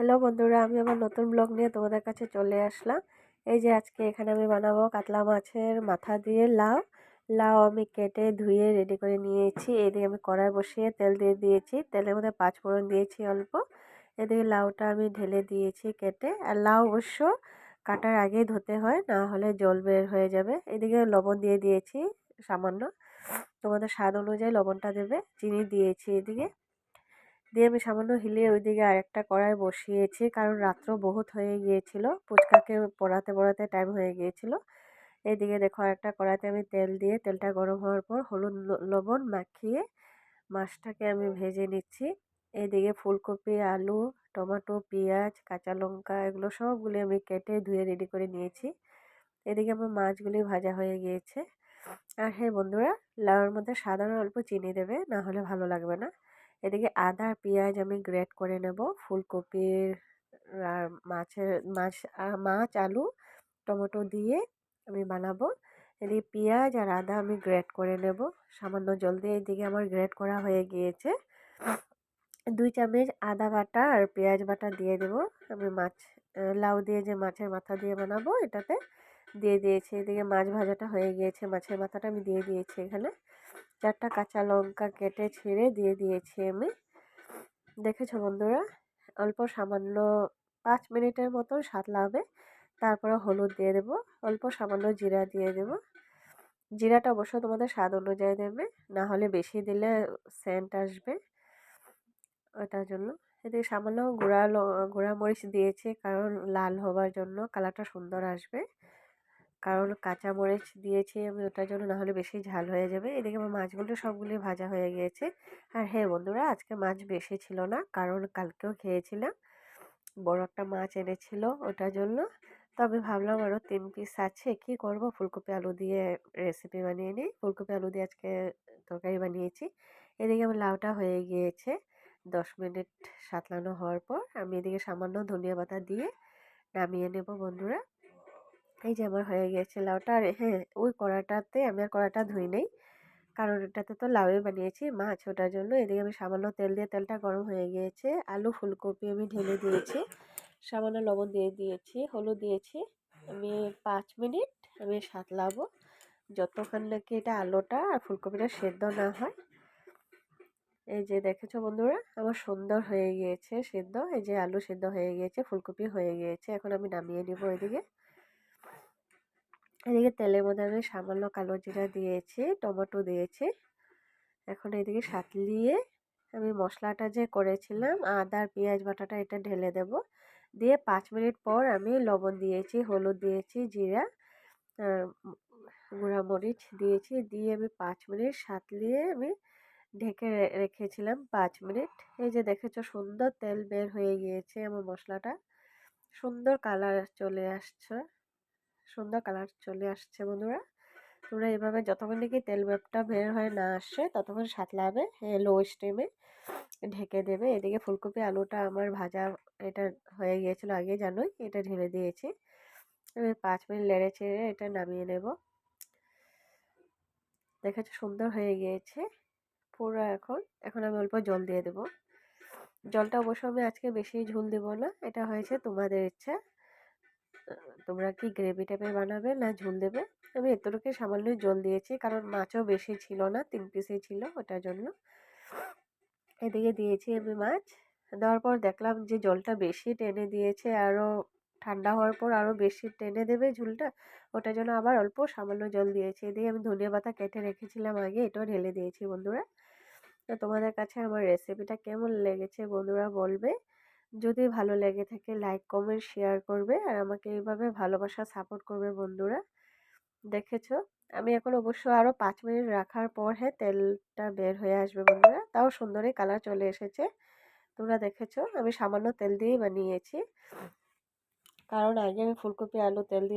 Hello বন্ধুরা, আমি আমার নতুন ব্লগ নিয়ে তোমাদের কাছে চলে আসলাম। এই যে আজকে এখানে আমি বানাবো কাতলা মাছের মাথা দিয়ে লাউ। লাউ আমি কেটে ধুয়ে রেডি করে নিয়েছি। এদিকে আমি কড়াই বসিয়ে তেল দিয়ে দিয়েছি, তেলের মধ্যে পাঁচ ফোড়ন দিয়েছি অল্প। এদিকে লাউটা আমি ঢেলে দিয়েছি কেটে। আর লাউ অবশ্য কাটার আগেই ধুতে হয়, না হলে জল বের হয়ে যাবে। এদিকে লবণ দিয়ে দিয়েছি সামান্য, তোমাদের স্বাদ অনুযায়ী লবণটা দেবে। চিনি দিয়েছি এদিকে, দিয়ে আমি সামান্য হিলিয়ে ওইদিকে আরেকটা কড়াই বসিয়েছি, কারণ রাত্র বহুত হয়ে গিয়েছিল, ফুচকাকে পড়াতে পড়াতে টাইম হয়ে গিয়েছিল। এইদিকে দেখো আরেকটা কড়াইতে আমি তেল দিয়ে, তেলটা গরম হওয়ার পর হলুদ লবণ মাখিয়ে মাছটাকে আমি ভেজে নিচ্ছি। এইদিকে ফুলকপি, আলু, টমেটো, পেঁয়াজ, কাঁচা লঙ্কা এগুলো সবগুলি আমি কেটে ধুয়ে রেডি করে নিয়েছি। এদিকে আমার মাছগুলি ভাজা হয়ে গিয়েছে। আর হ্যাঁ বন্ধুরা, লাউয়ের মধ্যে সাধারণ অল্প চিনি দেবে, না হলে ভালো লাগবে না। এদিকে আদা আর পেঁয়াজ আমি গ্রেট করে নেব। ফুলকপির আর মাছ, আলু, টমেটো দিয়ে আমি বানাবো। এদিকে পেঁয়াজ আর আদা আমি গ্রেট করে নেব সামান্য জল দিয়ে। এদিকে আমার গ্রেট করা হয়ে গিয়েছে। 2 চামচ আদা বাটা আর পেঁয়াজ বাটা দিয়ে দেবো। আমি লাউ দিয়ে যে মাছের মাথা দিয়ে বানাবো এটাতে দিয়ে দিয়েছি। এদিকে মাছ ভাজাটা হয়ে গিয়েছে, মাছের মাথাটা আমি দিয়ে দিয়েছি এখানে। 4টা কাঁচা লঙ্কা কেটে ছিঁড়ে দিয়ে দিয়েছি আমি। দেখেছো বন্ধুরা, অল্প সামান্য 5 মিনিটের মতো সাঁতলাবে। তারপরে হলুদ দিয়ে দেবো, অল্প সামান্য জিরা দিয়ে দেবো। জিরাটা অবশ্য তোমাদের স্বাদ অনুযায়ী দেবে, না হলে বেশি দিলে সেন্ট আসবে, ওটার জন্য। এদিকে সামান্য গুঁড়া মরিচ দিয়েছি, কারণ লাল হবার জন্য, কালারটা সুন্দর আসবে। কারণ কাঁচা মরিচ দিয়েছি আমি ওটার জন্য, না হলে বেশি ঝাল হয়ে যাবে। এদিকে আমার মাছগুলো সবগুলি ভাজা হয়ে গিয়েছে। আর হ্যাঁ বন্ধুরা, আজকে মাছ বেশি ছিল না, কারণ কালকেও খেয়েছিলাম, বড় একটা মাছ এনেছিল ওটার জন্য। তো আমি ভাবলাম আরও 3 পিস আছে, কি করব, ফুলকপি আলু দিয়ে রেসিপি বানিয়ে নিই। ফুলকপি আলু দিয়ে আজকে তরকারি বানিয়েছি। এদিকে আমার লাউটা হয়ে গিয়েছে। 10 মিনিট সাঁতলানো হওয়ার পর আমি এদিকে সামান্য ধনিয়া পাতা দিয়ে নামিয়ে নেব বন্ধুরা। এই যে আমার হয়ে গিয়েছে লাউটা। আর হ্যাঁ, ওই কড়াটাতে আমি আর কড়াটা ধুই নেই, কারণ এটাতে তো লাউই বানিয়েছি মাছ, ওটার জন্য। এদিকে আমি সামান্য তেল দিয়ে, তেলটা গরম হয়ে গিয়েছে, আলু ফুলকপি আমি ঢেলে দিয়েছি, সামান্য লবণ দিয়ে দিয়েছি, হলুদ দিয়েছি। আমি 5 মিনিট আমি সাঁতলাবো, যতক্ষণ নাকি এটা আলুটা আর ফুলকপিটা সেদ্ধ না হয়। এই যে দেখেছো বন্ধুরা, আমার সুন্দর হয়ে গিয়েছে সেদ্ধ। এই যে আলু সেদ্ধ হয়ে গিয়েছে, ফুলকপি হয়ে গিয়েছে, এখন আমি নামিয়ে নিব। এদিকে তেলের মধ্যে আমি সামান্য কালো জিরা দিয়েছি, টমেটো দিয়েছি। এখন এদিকে সাঁতলিয়ে আমি মশলাটা যে করেছিলাম, আদা আর পেঁয়াজ বাটাটা, এটা ঢেলে দেব। দিয়ে 5 মিনিট পর আমি লবণ দিয়েছি, হলুদ দিয়েছি, জিরা গুঁড়া মরিচ দিয়েছি, দিয়ে আমি 5 মিনিট সাঁতলিয়ে আমি ঢেকে রেখেছিলাম 5 মিনিট। এই যে দেখেছো, সুন্দর তেল বের হয়ে গিয়েছে আমার মশলাটা, সুন্দর কালার চলে আসছে, সুন্দর কালার চলে আসছে বন্ধুরা। তোমরা এভাবে যতক্ষণ নাকি তেল ব্যাপটা বের হয়ে না আসে ততক্ষণ সাঁতলাবে, লো স্টিমে ঢেকে দেবে। এদিকে ফুলকপি আলুটা আমার ভাজা এটা হয়ে গিয়েছিল আগে, জানোই, এটা ঢেলে দিয়েছি। আমি 5 মিনিট নেড়ে চেড়ে এটা নামিয়ে নেব। দেখেছো সুন্দর হয়ে গিয়েছে পুরো। এখন এখন আমি অল্প জল দিয়ে দেবো। জলটা অবশ্য আমি আজকে বেশি ঝোল দেবো না, এটা হয়েছে তোমাদের ইচ্ছা, তোমরা কি গ্রেভি টাইপের বানাবে না ঝোল দেবে। আমি এতটুকু সামান্য জল দিয়েছি, কারণ মাছও বেশি ছিল না, 3 পিসই ছিল, ওটার জন্য। এদিকে দিয়েছি আমি মাছ, দেওয়ার পর দেখলাম যে জলটা বেশি টেনে দিয়েছে, আরও ঠান্ডা হওয়ার পর আরও বেশি টেনে দেবে ঝোলটা, ওটার জন্য আবার অল্প সামান্য জল দিয়েছি। এদিকে আমি ধনিয়া পাতা কেটে রেখেছিলাম আগে, এটাও ঢেলে দিয়েছি বন্ধুরা। তো তোমাদের কাছে আমার রেসিপিটা কেমন লেগেছে বন্ধুরা বলবে। যদি ভালো লেগে থাকে লাইক কমেন্ট শেয়ার করবে, আর আমাকে এইভাবে ভালোবাসা সাপোর্ট করবে বন্ধুরা। দেখেছো, আমি এখন অবশ্য আরও 5 মিনিট রাখার পর তেলটা বের হয়ে আসবে বন্ধুরা, তাও সুন্দরই কালার চলে এসেছে। তোমরা দেখেছো আমি সামান্য তেল দিয়েই বানিয়েছি, কারণ আগে আমি ফুলকপি আলু তেল দিয়ে